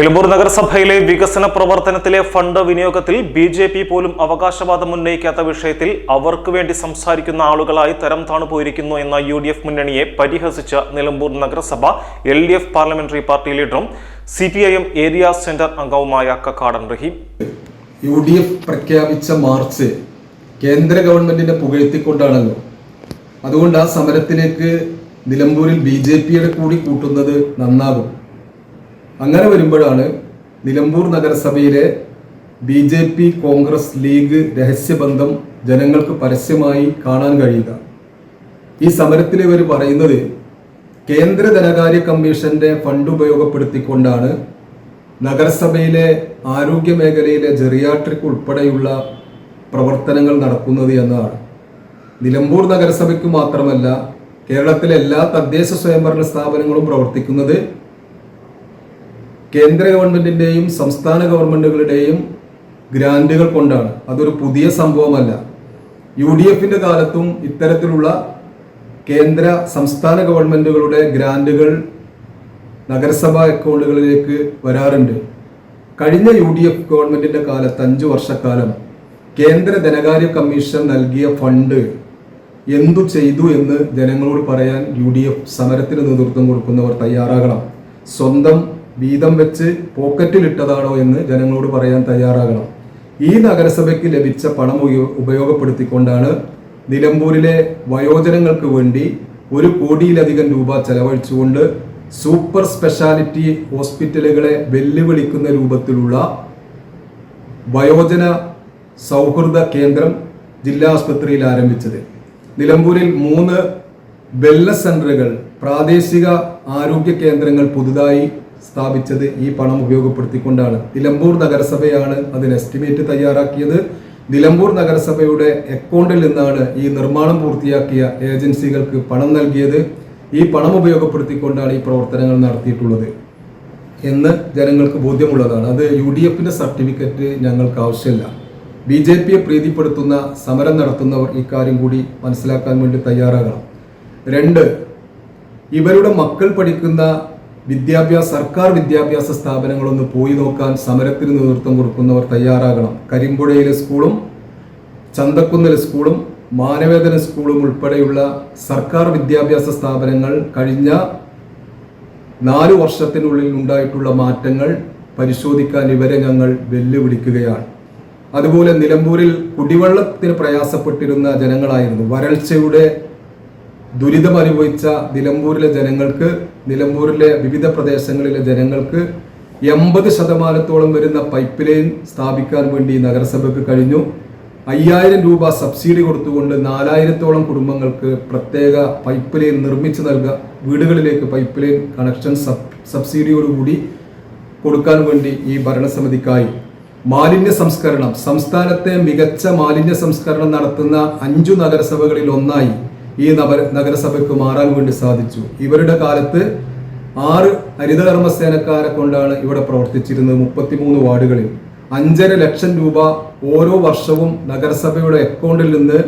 നിലമ്പൂർ നഗരസഭയിലെ വികസന പ്രവർത്തനത്തിലെ fund വിനിയോഗത്തിൽ BJP പോലും അവകാശവാദം ഉന്നയിക്കാത്ത വിഷയത്തിൽ അവർക്ക് വേണ്ടി സംസാരിക്കുന്ന ആളുകളായി തരം താണുപോയിരിക്കുന്നു എന്ന യുഡിഎഫ് മുന്നണിയെ പരിഹസിച്ച നിലമ്പൂർ നഗരസഭ എൽഡിഎഫ് പാർലമെന്ററി പാർട്ടി ലീഡറും സിപിഐഎം ഏരിയ സെന്റർ അംഗവുമായ കക്കാടൻ റഹീം. യുഡിഎഫ് പ്രഖ്യാപിച്ച മാർച്ച് കേന്ദ്ര ഗവൺമെന്റിനെ പുകഴ്ത്തിക്കൊണ്ടാണല്ലോ. അതുകൊണ്ട് ആ സമരത്തിലേക്ക് നിലമ്പൂരിൽ ബിജെപിയുടെ കൂടി കൂട്ടുന്നത് നന്നാകും. അങ്ങനെ വരുമ്പോഴാണ് നിലമ്പൂർ നഗരസഭയിലെ ബിജെപി കോൺഗ്രസ് ലീഗ് രഹസ്യബന്ധം ജനങ്ങൾക്ക് പരസ്യമായി കാണാൻ കഴിയുക. ഈ സമരത്തിൽ ഇവർ പറയുന്നത് കേന്ദ്ര ധനകാര്യ കമ്മീഷന്റെ ഫണ്ട് ഉപയോഗപ്പെടുത്തിക്കൊണ്ടാണ് നഗരസഭയിലെ ആരോഗ്യ മേഖലയിലെ ജെറിയാട്രിക് ഉൾപ്പെടെയുള്ള പ്രവർത്തനങ്ങൾ നടക്കുന്നത് എന്നതാണ്. നിലമ്പൂർ നഗരസഭയ്ക്ക് മാത്രമല്ല, കേരളത്തിലെ എല്ലാ തദ്ദേശ സ്വയംഭരണ സ്ഥാപനങ്ങളും പ്രവർത്തിക്കുന്നത് കേന്ദ്ര ഗവൺമെന്റിന്റെയും സംസ്ഥാന ഗവൺമെന്റുകളുടെയും ഗ്രാന്റുകൾ കൊണ്ടാണ്. അതൊരു പുതിയ സംഭവമല്ല. യുഡിഎഫിന്റെ കാലത്തും ഇത്തരത്തിലുള്ള കേന്ദ്ര സംസ്ഥാന ഗവൺമെന്റുകളുടെ ഗ്രാന്റുകൾ നഗരസഭാ അക്കൗണ്ടുകളിലേക്ക് വരാറുണ്ട്. കഴിഞ്ഞ യുഡിഎഫ് ഗവൺമെന്റിന്റെ കാലത്ത് 5 വർഷക്കാലം കേന്ദ്ര ധനകാര്യ കമ്മീഷൻ നൽകിയ ഫണ്ട് എന്തു ചെയ്തു എന്ന് ജനങ്ങളോട് പറയാൻ യുഡിഎഫ് സമരത്തിന് നേതൃത്വം കൊടുക്കുന്നവർ തയ്യാറാകണം. സ്വന്തം വീതം വെച്ച് പോക്കറ്റിലിട്ടതാണോ എന്ന് ജനങ്ങളോട് പറയാൻ തയ്യാറാകണം. ഈ നഗരസഭയ്ക്ക് ലഭിച്ച പണം ഉപയോഗപ്പെടുത്തിക്കൊണ്ടാണ് നിലമ്പൂരിലെ വയോജനങ്ങൾക്ക് വേണ്ടി 1 കോടിയിലധികം രൂപ ചെലവഴിച്ചുകൊണ്ട് സൂപ്പർ സ്പെഷ്യാലിറ്റി ഹോസ്പിറ്റലുകളെ വെല്ലുവിളിക്കുന്ന രൂപത്തിലുള്ള വയോജന സൗഹൃദ കേന്ദ്രം ജില്ലാ ആസ്പത്രിയിൽ ആരംഭിച്ചത്. നിലമ്പൂരിൽ 3 വെൽനസ് സെന്ററുകൾ, പ്രാദേശിക ആരോഗ്യ കേന്ദ്രങ്ങൾ പുതുതായി സ്ഥാപിച്ചത് ഈ പണം ഉപയോഗപ്പെടുത്തിക്കൊണ്ടാണ്. നിലമ്പൂർ നഗരസഭയാണ് അതിന് എസ്റ്റിമേറ്റ് തയ്യാറാക്കിയത്. നിലമ്പൂർ നഗരസഭയുടെ അക്കൗണ്ടിൽ നിന്നാണ് ഈ നിർമ്മാണം പൂർത്തിയാക്കിയ ഏജൻസികൾക്ക് പണം നൽകിയത്. ഈ പണം ഉപയോഗപ്പെടുത്തിക്കൊണ്ടാണ് ഈ പ്രവർത്തനങ്ങൾ നടത്തിയിട്ടുള്ളത് എന്ന് ജനങ്ങൾക്ക് ബോധ്യമുള്ളതാണ്. അത് യുഡിഎഫിന്റെ സർട്ടിഫിക്കറ്റ് ഞങ്ങൾക്ക് ആവശ്യമില്ല. ബിജെപിയെ പ്രീതിപ്പെടുത്തുന്ന സമരം നടത്തുന്നവർ ഇക്കാര്യം കൂടി മനസ്സിലാക്കാൻ വേണ്ടി തയ്യാറാകണം. 2, ഇവരുടെ മക്കൾ പഠിക്കുന്ന സർക്കാർ വിദ്യാഭ്യാസ സ്ഥാപനങ്ങളൊന്ന് പോയി നോക്കാൻ സമരത്തിന് നേതൃത്വം കൊടുക്കുന്നവർ തയ്യാറാകണം. കരിമ്പുഴയിലെ സ്കൂളും ചന്തക്കുന്നിലെ സ്കൂളും മാനവേദന സ്കൂളും ഉൾപ്പെടെയുള്ള സർക്കാർ വിദ്യാഭ്യാസ സ്ഥാപനങ്ങൾ കഴിഞ്ഞ 4 വർഷത്തിനുള്ളിൽ ഉണ്ടായിട്ടുള്ള മാറ്റങ്ങൾ പരിശോധിക്കാൻ ഇവരെ ഞങ്ങൾ വെല്ലുവിളിക്കുകയാണ്. അതുപോലെ നിലമ്പൂരിൽ കുടിവെള്ളത്തിന് പ്രയാസപ്പെട്ടിരുന്ന ജനങ്ങളായിരുന്നു. വരൾച്ചയുടെ ദുരിതം അനുഭവിച്ച നിലമ്പൂരിലെ ജനങ്ങൾക്ക്, നിലമ്പൂരിലെ വിവിധ പ്രദേശങ്ങളിലെ ജനങ്ങൾക്ക് 80% വരുന്ന പൈപ്പ് ലൈൻ സ്ഥാപിക്കാൻ വേണ്ടി നഗരസഭയ്ക്ക് കഴിഞ്ഞു. 5000 രൂപ സബ്സിഡി കൊടുത്തുകൊണ്ട് 4000-ഓളം കുടുംബങ്ങൾക്ക് പ്രത്യേക പൈപ്പ് ലൈൻ നിർമ്മിച്ചു നൽകുക, വീടുകളിലേക്ക് പൈപ്പ് ലൈൻ കണക്ഷൻ സബ്സിഡിയോടുകൂടി കൊടുക്കാൻ വേണ്ടി ഈ ഭരണസമിതിക്കായി. മാലിന്യ സംസ്കരണം, സംസ്ഥാനത്തെ മികച്ച മാലിന്യ സംസ്കരണം നടത്തുന്ന 5 നഗരസഭകളിൽ ഒന്നായി ഈ നഗരസഭയ്ക്ക് മാറാൻ വേണ്ടി സാധിച്ചു. ഇവരുടെ കാലത്ത് 6 ഹരിതകർമ്മസേനക്കാരെ കൊണ്ടാണ് ഇവിടെ പ്രവർത്തിച്ചിരുന്നത്. 33 വാർഡുകളിൽ 5.5 ലക്ഷം രൂപ ഓരോ വർഷവും നഗരസഭയുടെ അക്കൗണ്ടിൽ നിന്ന്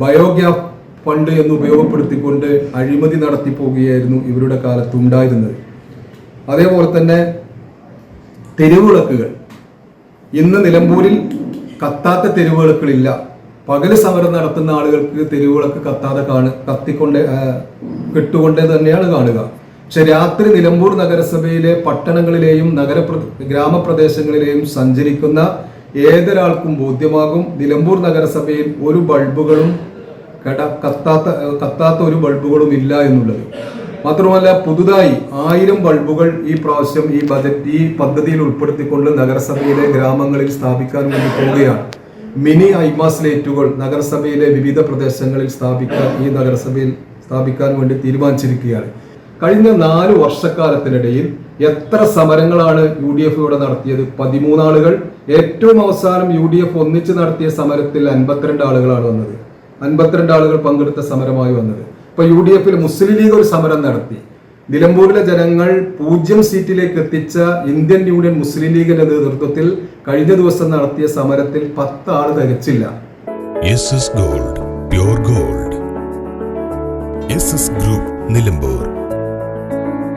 ബയോഗ്യാസ് ഫണ്ട് എന്ന് ഉപയോഗപ്പെടുത്തിക്കൊണ്ട് അഴിമതി നടത്തി പോകുകയായിരുന്നു ഇവരുടെ കാലത്ത് ഉണ്ടായിരുന്നത്. അതേപോലെ തന്നെ തെരുവുവിളക്കുകൾ, ഇന്ന് നിലമ്പൂരിൽ കത്താത്ത തെരുവുവിളക്കുകളില്ല. പകല് സമരം നടത്തുന്ന ആളുകൾക്ക് തെരുവുവിളക്ക് കത്താതെ കെട്ടുകൊണ്ടേ തന്നെയാണ് കാണുക. പക്ഷെ രാത്രി നിലമ്പൂർ നഗരസഭയിലെ പട്ടണങ്ങളിലെയും ഗ്രാമപ്രദേശങ്ങളിലെയും സഞ്ചരിക്കുന്ന ഏതൊരാൾക്കും ബോധ്യമാകും നിലമ്പൂർ നഗരസഭയിൽ ഒരു ബൾബുകളും കത്താത്ത ഒരു ബൾബുകളും ഇല്ല എന്നുള്ളത്. മാത്രമല്ല, പുതുതായി 1000 ബൾബുകൾ ഈ പ്രാവശ്യം ഈ പദ്ധതിയിൽ ഉൾപ്പെടുത്തിക്കൊണ്ട് നഗരസഭയിലെ ഗ്രാമങ്ങളിൽ സ്ഥാപിക്കാൻ വേണ്ടി പോവുകയാണ്. മിനി ഐമാസ് ലൈറ്റുകൾ നഗരസഭയിലെ വിവിധ പ്രദേശങ്ങളിൽ സ്ഥാപിക്കാൻ വേണ്ടി തീരുമാനിച്ചിരിക്കുകയാണ്. കഴിഞ്ഞ 4 വർഷക്കാലത്തിനിടയിൽ എത്ര സമരങ്ങളാണ് യുഡിഎഫ് ഇവിടെ നടത്തിയത്? 13 ആളുകൾ. ഏറ്റവും അവസാനം യുഡിഎഫ് ഒന്നിച്ച് നടത്തിയ സമരത്തിൽ 52 ആളുകളാണ് വന്നത്. 52 ആളുകൾ പങ്കെടുത്ത സമരമായി വന്നത്. ഇപ്പൊ യുഡിഎഫിൽ മുസ്ലിം ലീഗ് ഒരു സമരം നടത്തി. നിലമ്പൂരിലെ ജനങ്ങൾ 0 സീറ്റിലേക്ക് എത്തിച്ച ഇന്ത്യൻ യൂണിയൻ മുസ്ലിം ലീഗിന്റെ നേതൃത്വത്തിൽ കഴിഞ്ഞ ദിവസം നടത്തിയ സമരത്തിൽ 10 ആൾ തികച്ചില്ല. Gold, pure gold. Group Nilambur.